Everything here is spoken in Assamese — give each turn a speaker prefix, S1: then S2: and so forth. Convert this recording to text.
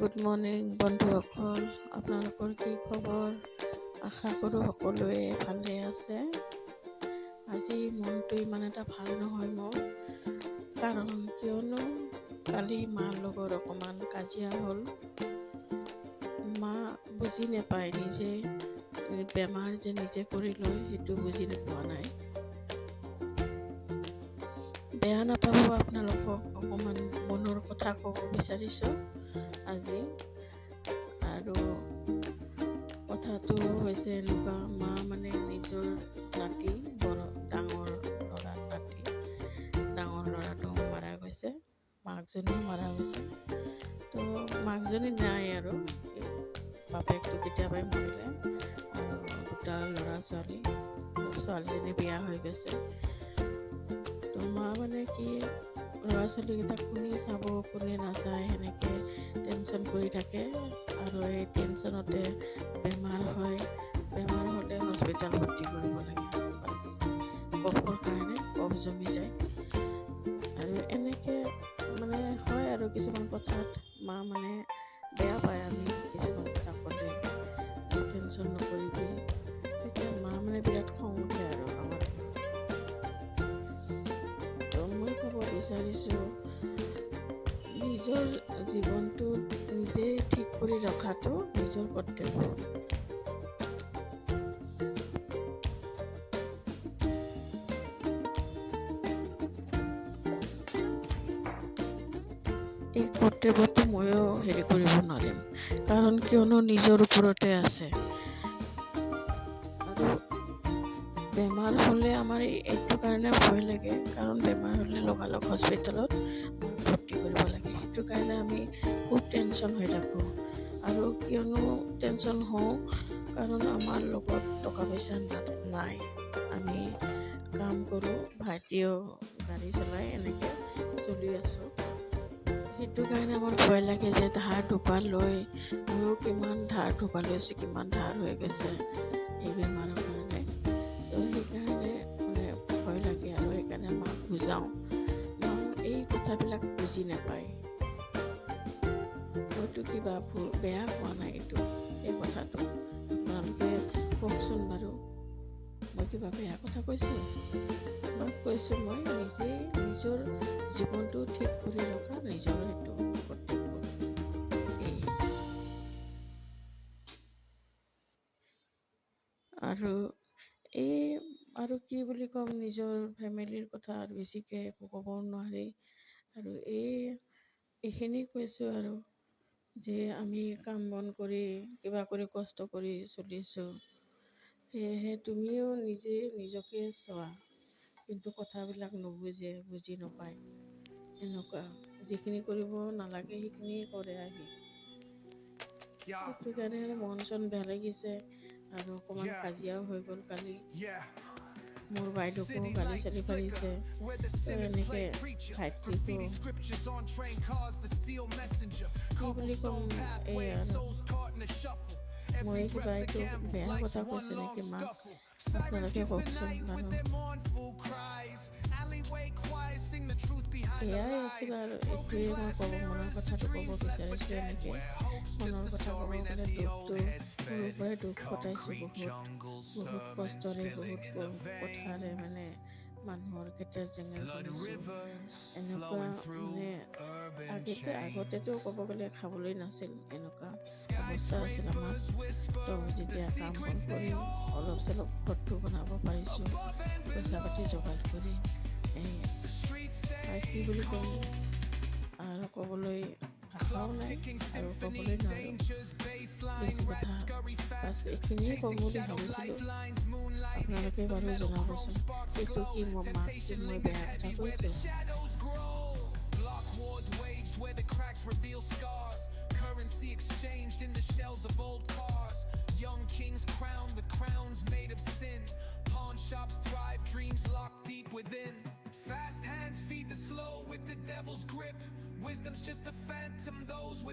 S1: গুড মৰ্ণিং বন্ধুসকল, আপোনালোকৰ কি খবৰ? আশা কৰোঁ সকলোৱে ভালে আছে। আজি মনটো ইমান এটা ভাল নহয় মোৰ, কাৰণ কিয়নো কালি মাৰ লগত অকণমান কাজিয়া হ'ল। মা বুজি নাপায়, নিজে বেমাৰ যে নিজে কৰি লয় সেইটো বুজি নোপোৱা নাই। বেয়া নাপাব, আপোনালোকক অকণমান মনৰ কথা ক'ব বিচাৰিছোঁ আজি। আৰু কথাটো হৈছে এনেকুৱা, মা মানে নিজৰ নাতি, ডাঙৰ ল'ৰাটো মাৰা গৈছে, মাকজনীও মাৰা গৈছে। তো মাকজনী নাই আৰু, বাপেকটো কেতিয়াবাই মৰিলে, আৰু দুটা ছোৱালীজনী বিয়া হৈ গৈছে। তো মা মানে কি, ল'ৰা ছোৱালীকেইটাক কোনে চাব কোনে নাচায় সেনেকৈ টেনশ্যন কৰি থাকে। আৰু এই টেনশ্যনতে বেমাৰ হয়, বেমাৰ হ'লে হস্পিটেল ভৰ্তি কৰিব লাগে। কফৰ কাৰণে কফ জমি যায়, আৰু এনেকৈ মানে হয় আৰু কিছুমান কথাত মা মানে বেয়া পায়। আমি কিছুমান কথা ক'লে টেনশ্যন নকৰিবি, তেতিয়া মা মানে বিৰাট খং উঠে আৰু আমাৰ। তো মই ক'ব বিচাৰিছোঁ, নিজৰ জীৱনটো নিজে ঠিক কৰি ৰখাটো নিজৰ কৰ্তব্য। এই কৰ্তব্যটো ময়ো কৰিব নোৱাৰিম, কাৰণ কিয়নো নিজৰ ওপৰতে আছে। আৰু বেমাৰ হ'লে আমাৰ এইটো কাৰণে ভয় লাগে, কাৰণ বেমাৰ হ'লে লগালগ হস্পিটেলত ভৰ্তি কৰিব লাগে। সেইটো কাৰণে আমি খুব টেনশ্যন হৈ থাকোঁ। আৰু কিয়নো টেনশ্যন হওঁ, কাৰণ আমাৰ লগত টকা পইচা নাই। আমি কাম কৰোঁ, ভাইটিও গাড়ী চলাই, এনেকৈ চলি আছোঁ। সেইটো কাৰণে আমাৰ ভয় লাগে যে ধাৰ ধোপা লৈ, ময়ো কিমান ধাৰ ধোপা লৈছোঁ, কিমান ধাৰ হৈ গৈছে এই বেমাৰৰ কাৰণে। তো সেইকাৰণে মানে ভয় লাগে, আৰু সেইকাৰণে মাক বুজাওঁ। মা এই কথাবিলাক বুজি নাপায়। হয়তো কিবা বেয়া কোৱা নাই এই কথাটো, আপোনালোকে কওকচোন বাৰু, মই কিবা বেয়া কথা কৈছোঁ? মাক কৈছোঁ মই নিজে নিজৰ জীৱনটো ঠিক কৰি ৰখা নিজৰ সেইটো কৰ্তব্য। আৰু কি বুলি ক'ম, নিজৰ ফেমিলিৰ কথা আৰু বেছিকৈ একো ক'ব নোৱাৰি। আৰু এইখিনি কৈছোঁ আৰু, যে আমি কাম বন কৰি কিবা কৰি কষ্ট কৰি চলিছোঁ, সেয়েহে তুমিও নিজকে চোৱা। কিন্তু কথাবিলাক বুজি নাপায়, এনেকুৱা যিখিনি কৰিব নালাগে সেইখিনিয়ে কৰে আহি। সেইটো কাৰণে মন চন বেয়া লাগিছে, আৰু অকণমান কাজিয়াও হৈ গ'ল কালি। মোৰ বাইদেউকো গালি চালি পাৰিছে, তো এনেকৈ ভাইটিকো কি বুলি ক'ম, এই আৰু মই কিবা এইটো বেয়া কথা কৈছোঁ নেকি মাক? আপোনালোকে কওকচোন বাৰু। এয়াই আছিল আৰু, এইটোৱে মই মনৰ কথাটো ক'ব বিচাৰিছোঁ। এনেকৈ মনৰ কথা ক'ব গ'লে সৰুৰ পৰাই দুখ কটাইছোঁ, বহুত কষ্টৰে, বহুত কথাৰে মানে মানুহৰ ক্ষেত্ৰত জেঙেল শুনিছোঁ। এনেকুৱা মানে আগতেতো ক'ব গ'লে খাবলৈ নাছিল, এনেকুৱা অৱস্থা আছিল আমাৰ। তো যেতিয়া কাম বন কৰি অলপ চলপ ঘৰটো বনাব পাৰিছোঁ, পইচা পাতি যোগাৰ কৰি, আৰু কি বুলি ক'ম, আৰু ক'বলৈ ভাষাও নাই, আৰু ক'বলৈ নোৱাৰোঁ বেছি কথা। বাছ এইখিনিয়ে ক'ম বুলি ভাবিছিলোঁ। আপোনালোকে বাৰু জনাবচোন, এইটো কি মাক কি মই বেয়া কথা কৈছোঁ? Currency exchanged in the shells of old cars. Young kings crowned with crowns made of sin. Pawn shops thrive, dreams locked deep within. Fast hands feed the slow with the devil's grip. Wisdom's just a phantom, those with